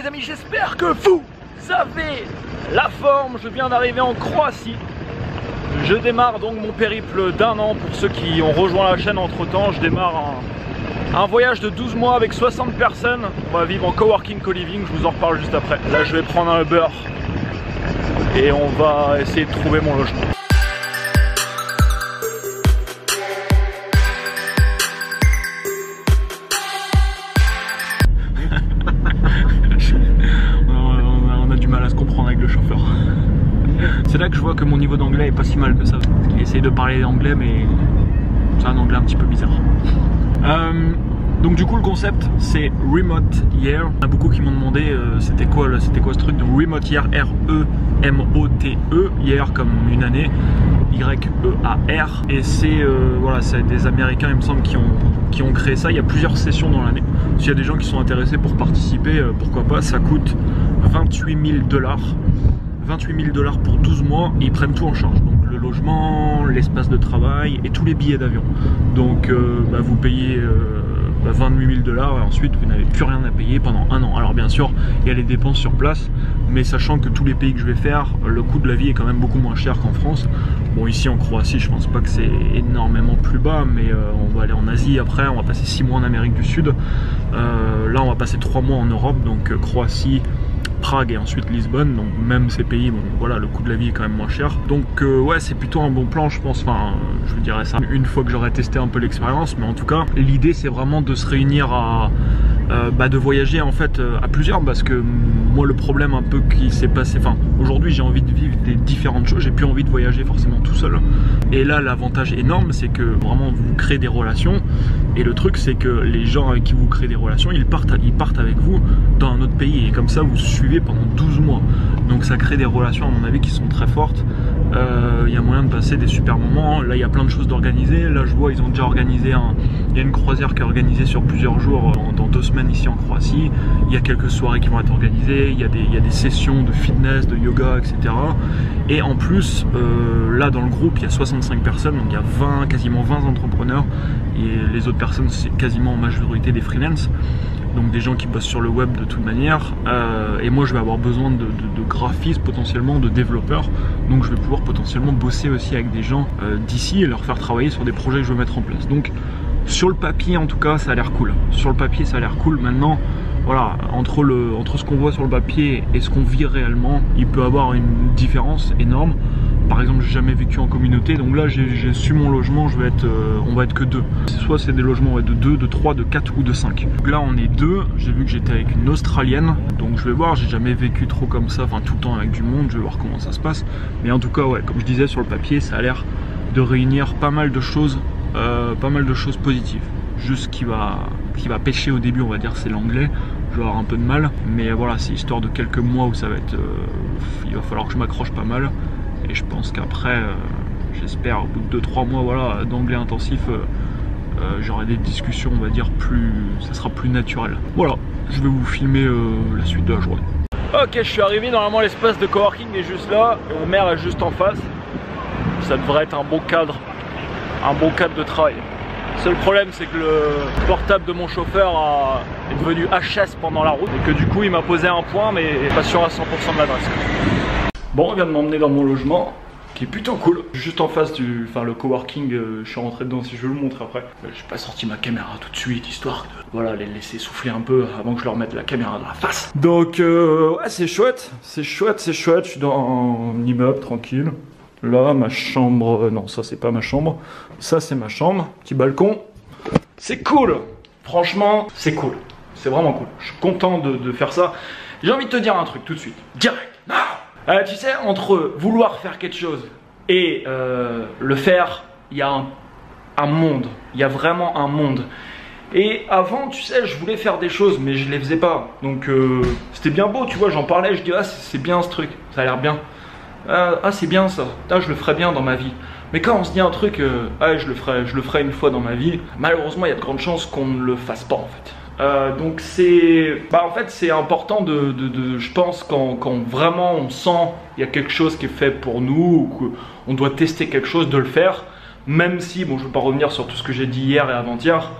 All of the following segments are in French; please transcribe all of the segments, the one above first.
amis, j'espère que vous avez la forme. Je viens d'arriver en Croatie. Je démarre donc mon périple d'1 an pour ceux qui ont rejoint la chaîne entre temps. Je démarre un voyage de 12 mois avec 60 personnes. On va vivre en coworking co-living, je vous en reparle juste après. Là je vais prendre un Uber et on va essayer de trouver mon logement. On a du mal à se comprendre avec le chauffeur. C'est là que je vois que mon niveau d'anglais est pas si mal que ça. Il essaye de parler anglais mais c'est un anglais un petit peu bizarre. Donc du coup le concept c'est Remote Year. Il y en a beaucoup qui m'ont demandé c'était quoi ce truc. Donc Remote Year, R-E-M-O-T-E, Year comme une année, Y-E-A-R. Et c'est voilà, c'est des Américains il me semble qui ont créé ça. Il y a plusieurs sessions dans l'année. S'il y a des gens qui sont intéressés pour participer, pourquoi pas. Ça coûte 28 000 $. 28 000 $ pour 12 mois et ils prennent tout en charge. Donc le logement, l'espace de travail et tous les billets d'avion. Donc vous payez 28 000 $ et ensuite vous n'avez plus rien à payer pendant 1 an. Alors bien sûr il y a les dépenses sur place, mais sachant que tous les pays que je vais faire, le coût de la vie est quand même beaucoup moins cher qu'en France. Bon, ici en Croatie je pense pas que c'est énormément plus bas, mais on va aller en Asie après, on va passer 6 mois en Amérique du Sud. Là on va passer 3 mois en Europe, donc Croatie, Prague et ensuite Lisbonne, donc même ces pays, bon voilà, le coût de la vie est quand même moins cher. Donc ouais, c'est plutôt un bon plan je pense, enfin je vous dirai ça une fois que j'aurai testé un peu l'expérience, mais en tout cas l'idée c'est vraiment de se réunir à de voyager en fait à plusieurs, parce que moi le problème un peu qui s'est passé, enfin aujourd'hui j'ai envie de vivre des différentes choses, j'ai plus envie de voyager forcément tout seul, et là l'avantage énorme c'est que vraiment vous créez des relations, et le truc c'est que les gens avec qui vous créez des relations ils partent avec vous dans un autre pays, et comme ça vous suivez pendant 12 mois, donc ça crée des relations à mon avis qui sont très fortes. Il y a moyen de passer des super moments. Là il y a plein de choses d'organiser, là je vois ils ont déjà organisé il y a une croisière qui est organisée sur plusieurs jours dans 2 semaines ici en Croatie. Il y a quelques soirées qui vont être organisées, il y a des sessions de fitness, de yoga, etc. Et en plus là dans le groupe il y a 65 personnes, donc il y a quasiment 20 entrepreneurs, et les autres personnes c'est quasiment en majorité des freelance, donc des gens qui bossent sur le web de toute manière, et moi je vais avoir besoin de graphistes, potentiellement de développeurs, donc je vais pouvoir potentiellement bosser aussi avec des gens d'ici et leur faire travailler sur des projets que je veux mettre en place. Donc sur le papier en tout cas ça a l'air cool, sur le papier ça a l'air cool. Maintenant voilà, entre ce qu'on voit sur le papier et ce qu'on vit réellement, il peut y avoir une différence énorme. Par exemple, j'ai jamais vécu en communauté, donc là j'ai su mon logement, on va être que 2. Soit c'est des logements de 2, de 3, de 4 ou de 5. Donc là on est 2, j'ai vu que j'étais avec une Australienne, donc je vais voir, j'ai jamais vécu trop comme ça, enfin tout le temps avec du monde, je vais voir comment ça se passe. Mais en tout cas ouais, comme je disais sur le papier, ça a l'air de réunir pas mal de choses positives. Juste qui va pêcher au début, on va dire, c'est l'anglais. Je vais avoir un peu de mal, mais voilà, c'est histoire de quelques mois où ça va être, il va falloir que je m'accroche pas mal. Et je pense qu'après, j'espère, au bout de 2-3 mois voilà, d'anglais intensif, j'aurai des discussions, on va dire, ça sera plus naturel. Voilà, je vais vous filmer la suite de la journée. Ok, je suis arrivé, normalement l'espace de coworking est juste là, la mer est juste en face. Ça devrait être un bon cadre de travail. Le seul problème c'est que le portable de mon chauffeur est devenu HS pendant la route, et que du coup il m'a posé un point mais pas sûr à 100% de l'adresse. Bon, on vient de m'emmener dans mon logement qui est plutôt cool, juste en face le coworking. Je suis rentré dedans, si je veux le montrer après. J'ai pas sorti ma caméra tout de suite, histoire de voilà, les laisser souffler un peu avant que je leur mette la caméra dans la face. Donc ouais, c'est chouette, c'est chouette, c'est chouette. Je suis dans un immeuble tranquille. Là, ma chambre, non, ça c'est pas ma chambre, ça c'est ma chambre, petit balcon. C'est cool, franchement, c'est cool, c'est vraiment cool. Je suis content de faire ça. J'ai envie de te dire un truc tout de suite, direct. Tu sais, entre vouloir faire quelque chose et le faire, il y a un monde, il y a vraiment un monde. Et avant, tu sais, je voulais faire des choses, mais je les faisais pas. Donc c'était bien beau, tu vois, j'en parlais, je dis ah c'est bien ce truc, ça a l'air bien. Ah c'est bien ça, ah, je le ferais bien dans ma vie. Mais quand on se dit un truc, ah, je le ferai une fois dans ma vie, malheureusement il y a de grandes chances qu'on ne le fasse pas en fait. Donc c'est, en fait c'est important je pense quand vraiment on sent il y a quelque chose qui est fait pour nous, ou qu'on doit tester quelque chose, de le faire. Même si, bon je ne veux pas revenir sur tout ce que j'ai dit hier et avant-hier,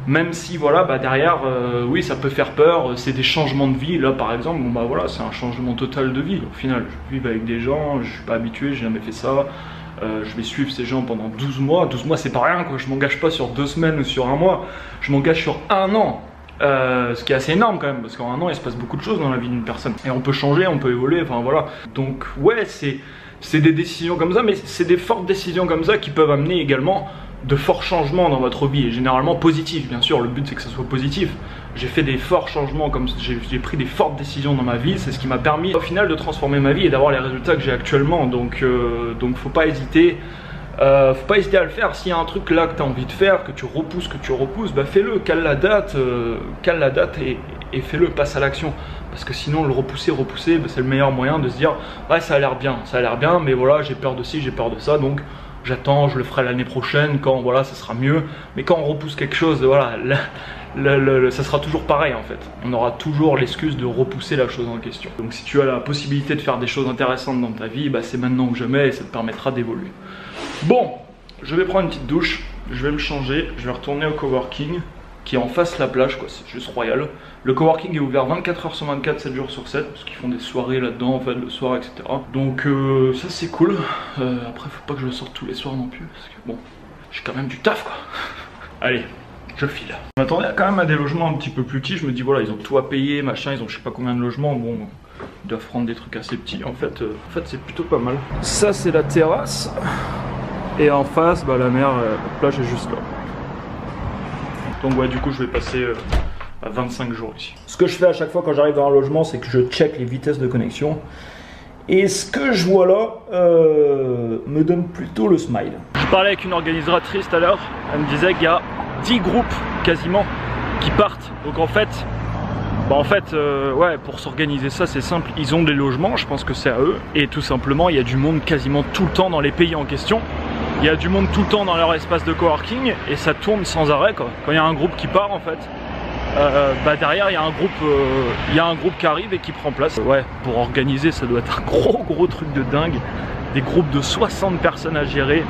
Même si voilà, bah derrière, oui, ça peut faire peur, c'est des changements de vie. Là par exemple, bon bah voilà, c'est un changement total de vie. Au final, je vis avec des gens, je suis pas habitué, j'ai jamais fait ça. Je vais suivre ces gens pendant 12 mois. 12 mois c'est pas rien quoi, je m'engage pas sur 2 semaines ou sur 1 mois, je m'engage sur 1 an. Ce qui est assez énorme quand même, parce qu'en 1 an il se passe beaucoup de choses dans la vie d'une personne. Et on peut changer, on peut évoluer, enfin voilà. Donc ouais, c'est des décisions comme ça, mais c'est des fortes décisions comme ça qui peuvent amener également de forts changements dans votre vie, et généralement positifs, bien sûr, le but c'est que ça soit positif. J'ai fait des forts changements, comme j'ai pris des fortes décisions dans ma vie, c'est ce qui m'a permis au final de transformer ma vie et d'avoir les résultats que j'ai actuellement, donc faut pas hésiter. Faut pas hésiter à le faire. S'il y a un truc là que tu as envie de faire, que tu repousses, bah fais-le, cale la date et fais-le, passe à l'action. Parce que sinon le repousser, bah, c'est le meilleur moyen de se dire ouais ça a l'air bien, mais voilà j'ai peur de ci, j'ai peur de ça, donc j'attends, je le ferai l'année prochaine quand voilà ça sera mieux. Mais quand on repousse quelque chose, voilà, ça sera toujours pareil en fait. On aura toujours l'excuse de repousser la chose en question. Donc si tu as la possibilité de faire des choses intéressantes dans ta vie, bah, c'est maintenant ou jamais et ça te permettra d'évoluer. Bon, je vais prendre une petite douche, je vais me changer, je vais retourner au coworking qui est en face de la plage, quoi, c'est juste royal. Le coworking est ouvert 24h sur 24, 7 jours sur 7, parce qu'ils font des soirées là-dedans, en fait, le soir, etc. Donc ça c'est cool. Après, faut pas que je le sorte tous les soirs non plus, parce que bon, j'ai quand même du taf, quoi. Allez, je file. Je m'attendais quand même à des logements un petit peu plus petits, je me dis voilà, ils ont tout à payer, machin, ils ont je sais pas combien de logements, bon, ils doivent prendre des trucs assez petits. En fait c'est plutôt pas mal. Ça c'est la terrasse, et en face, bah, la mer, la plage est juste là. Donc ouais, du coup je vais passer à 25 jours ici. Ce que je fais à chaque fois quand j'arrive dans un logement, c'est que je check les vitesses de connexion. Et ce que je vois là me donne plutôt le smile. Je parlais avec une organisatrice tout à l'heure, elle me disait qu'il y a 10 groupes quasiment qui partent. Donc en fait, ouais, pour s'organiser ça c'est simple, ils ont des logements, je pense que c'est à eux. Et tout simplement, il y a du monde quasiment tout le temps dans les pays en question. Il y a du monde tout le temps dans leur espace de coworking et ça tourne sans arrêt quoi. Quand il y a un groupe qui part en fait, bah derrière il y a un groupe qui arrive et qui prend place. Ouais, pour organiser ça doit être un gros truc de dingue. Des groupes de 60 personnes à gérer,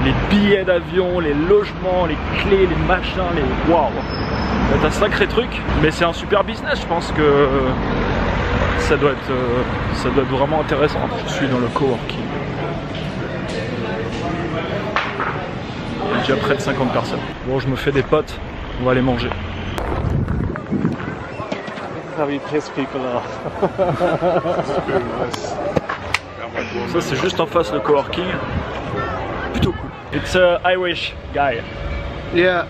les billets d'avion, les logements, les clés, les machins, les waouh. C'est un sacré truc, mais c'est un super business, je pense que ça doit être vraiment intéressant. Je suis dans le coworking. Déjà près de 50 personnes. Bon, je me fais des potes, on va aller manger. Ça c'est juste en face le coworking. Plutôt cool. It's a Irish guy. Yeah.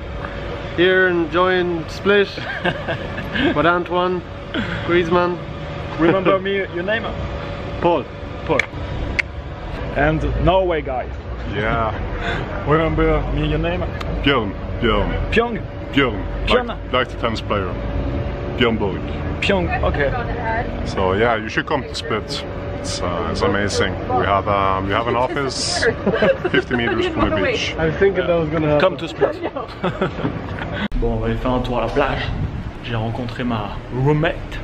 Here enjoying Split. With Antoine Griezmann. Remember me, your name? Paul. And Norway guy. Yeah. Remember me, your name? Björn. Pyong? Björn. Like the tennis player. Björn Borg. Pyong, okay. So yeah, you should come to Split. It's amazing. We have an office 50 meters from the beach. I was thinking that was gonna happen. Come to Split. Bon, on va aller faire un tour à la plage. J'ai rencontré ma roommate,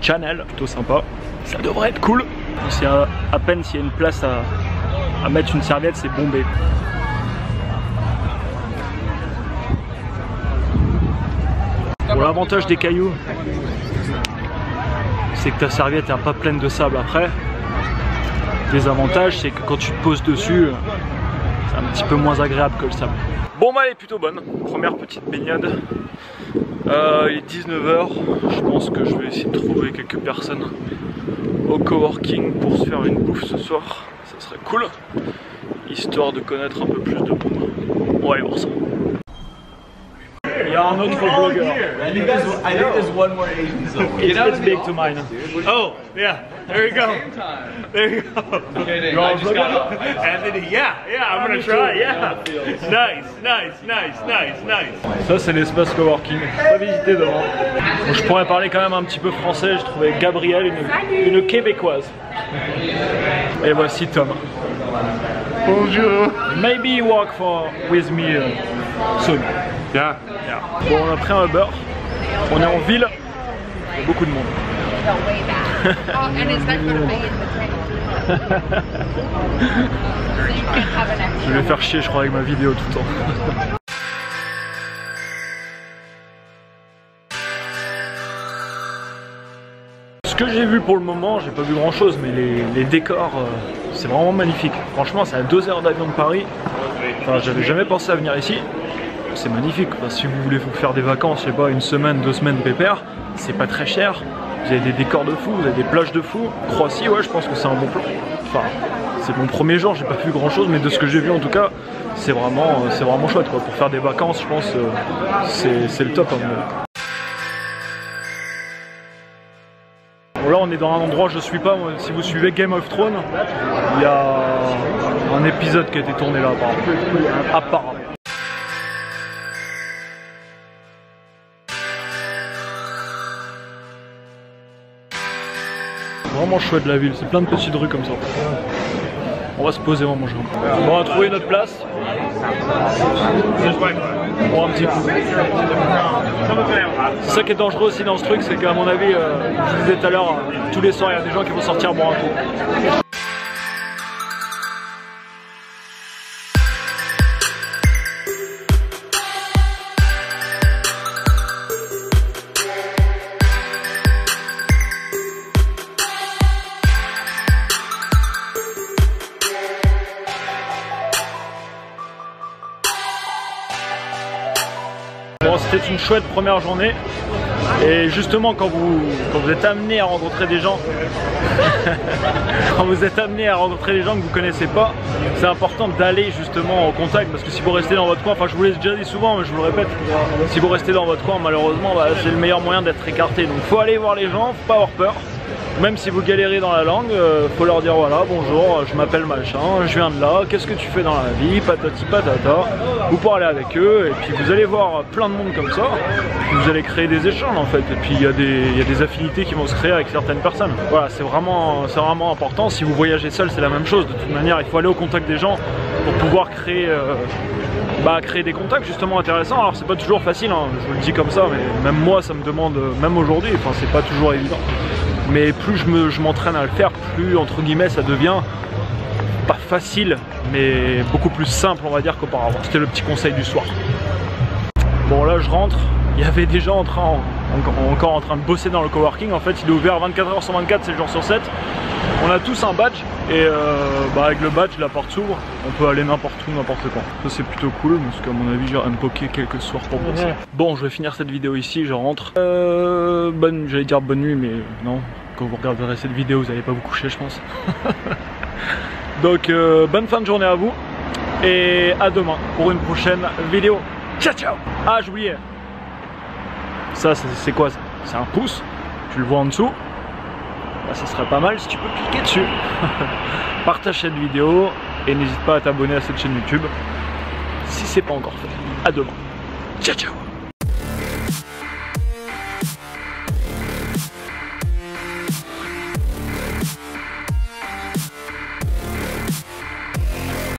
Chanel, plutôt sympa. Ça devrait être cool. C'est à peine s'il y a une place à mettre une serviette, c'est bombé. Bon, l'avantage des cailloux, c'est que ta serviette n'est pas pleine de sable après. Désavantage, c'est que quand tu te poses dessus, c'est un petit peu moins agréable que le sable. Bon bah elle est plutôt bonne, première petite baignade. Il est 19h, je pense que je vais essayer de trouver quelques personnes au coworking pour se faire une bouffe ce soir. Ça serait cool, histoire de connaître un peu plus de monde. On va aller voir ça. Il y a un autre blogueur. I think there's one more Asian somewhere. It's big to mine. Oh, yeah, there you go. There you go. Okay, You're I a just vlogger? got Anthony, yeah, I'm gonna try, yeah. Nice. Ça, c'est l'espace coworking. Pas visité devant. Bon, je pourrais parler quand même un petit peu français. J'ai trouvé Gabrielle, une québécoise. Et voici Tom. Bonjour. Maybe you walk with me soon. Yeah. Bon, on a pris un Uber, on est en ville, il y a beaucoup de monde. Je vais faire chier je crois avec ma vidéo tout le temps. que j'ai vu pour le moment, j'ai pas vu grand chose, mais les décors, c'est vraiment magnifique. Franchement, c'est à 2 heures d'avion de Paris. Enfin, j'avais jamais pensé à venir ici. C'est magnifique. Enfin, si vous voulez vous faire des vacances, je sais pas, 1 semaine, 2 semaines pépère, c'est pas très cher. Vous avez des décors de fou, vous avez des plages de fou. Croatie, ouais, je pense que c'est un bon plan. Enfin, c'est mon premier jour, j'ai pas vu grand chose, mais de ce que j'ai vu en tout cas, c'est vraiment chouette quoi. Pour faire des vacances, je pense, c'est le top. Hein. Bon, là, on est dans un endroit, je suis pas. Moi, si vous suivez Game of Thrones, il y a un épisode qui a été tourné là, apparemment. Vraiment chouette la ville, c'est plein de petites rues comme ça. On va se poser, on va manger. Bon, on va trouver notre place. Bon, un petit coup. C'est ça qui est dangereux aussi dans ce truc, c'est qu'à mon avis, je vous disais tout à l'heure, tous les soirs il y a des gens qui vont sortir boire un coup. Bon, c'était une chouette première journée et justement quand vous êtes amené à rencontrer des gens quand vous êtes amené à rencontrer des gens que vous connaissez pas, c'est important d'aller justement au contact, parce que si vous restez dans votre coin, enfin je vous l'ai déjà dit souvent mais je vous le répète, si vous restez dans votre coin malheureusement c'est le meilleur moyen d'être écarté, donc faut aller voir les gens, faut pas avoir peur. Même si vous galérez dans la langue, faut leur dire voilà, bonjour, je m'appelle machin, je viens de là, qu'est-ce que tu fais dans la vie, patati patata. Vous parlez avec eux et puis vous allez voir plein de monde comme ça, puis vous allez créer des échanges en fait, et puis il y a des affinités qui vont se créer avec certaines personnes. Voilà, c'est vraiment important. Si vous voyagez seul, c'est la même chose. De toute manière, il faut aller au contact des gens pour pouvoir créer des contacts justement intéressants. Alors c'est pas toujours facile, hein, je vous le dis comme ça, mais même moi ça me demande, même aujourd'hui, enfin c'est pas toujours évident. Mais plus je m'entraîne à le faire, plus entre guillemets ça devient pas facile, mais beaucoup plus simple on va dire qu'auparavant. C'était le petit conseil du soir. Bon là je rentre, il y avait des gens encore en train de bosser dans le coworking. En fait il est ouvert 24h sur 24, 7 jours sur 7. On a tous un badge et avec le badge la porte s'ouvre, on peut aller n'importe où, n'importe quand. Ça c'est plutôt cool parce qu'à mon avis j'irai me poker quelques soirs pour bosser. Bon, je vais finir cette vidéo ici, je rentre. J'allais dire bonne nuit mais non, quand vous regarderez cette vidéo vous n'allez pas vous coucher je pense. Donc bonne fin de journée à vous et à demain pour une prochaine vidéo. Ciao ciao. Ah j'oubliais, ça c'est quoi ça? C'est un pouce, tu le vois en dessous. Bah, ça serait pas mal si tu peux cliquer dessus. Partage cette vidéo et n'hésite pas à t'abonner à cette chaîne YouTube si c'est pas encore fait. À demain. Ciao ciao.